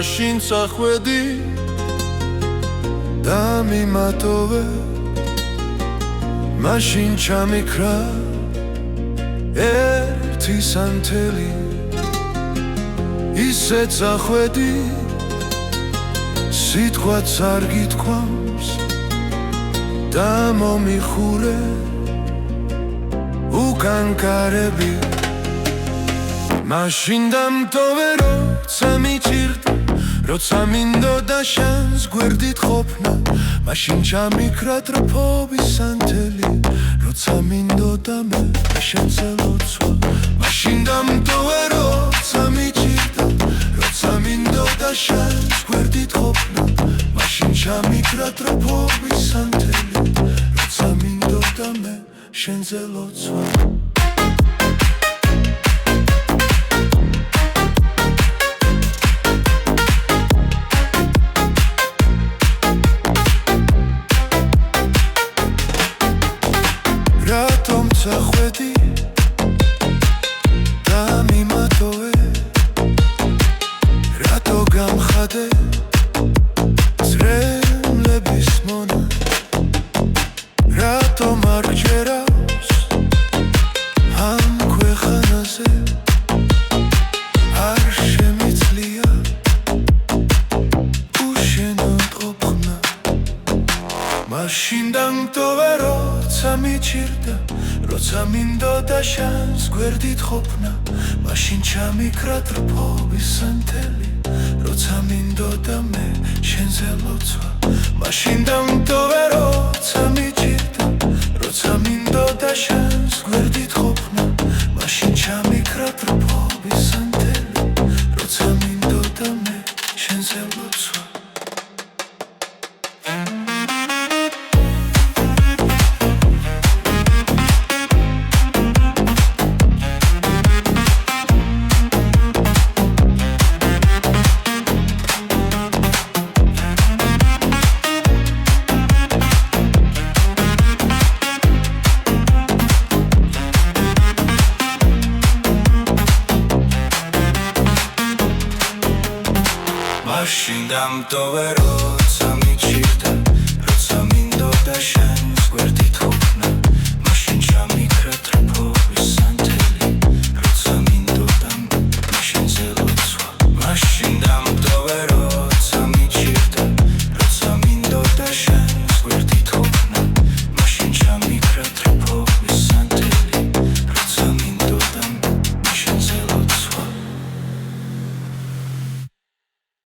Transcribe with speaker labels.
Speaker 1: მაშინ წახვედი და მიმატოვე მაშინ ჩამიქრა ერთი სანთელი ისე წახვედი სიტყვაც არ გითქვამს და მომიხურე უკან კარები მაშინ დამტოვე როცა მიჭირდა როცა მინდოდა შანს გვერდით ყოფნა მაშინ ჩამიქრა ტრფობის სანთელი როცა მინდოდა მე შენზე ლოცვა მაშინ დამტოვე როცა მიჭირდა როცა მინდოდა შანს გვერდით ყოფნა მაშინ ჩამიქრა ტრფობის სანთელი როცა მინდოდა მე შენზე ლოცვა რატომ წახვედი და მიმატოვე რატო გამხადე ძრემლების მონა რატომ არ ჯერავს ამ ქვეყანაზე არ შემიძლია უშენოდ ყოფნა მაშინ დამტოვე როცა მიჭირდა როცა მინდოდა შანს გვერდით ყოფნა მაშინ ჩამიქრა ტრფობის სანთელი როცა მინდოდა მე შენზე ლოცვა მაშინ დამტოვე როცა მიჭირდა როცა მინდოდა შანს გვერდით ყოფნა მაშინ ჩამიქრა ტრფობის სანთელი როცა მინდოდა მე შენზე ლოცვა მაშინ დამტოვე როცა მიჭირდა როცა მინდოდა შენ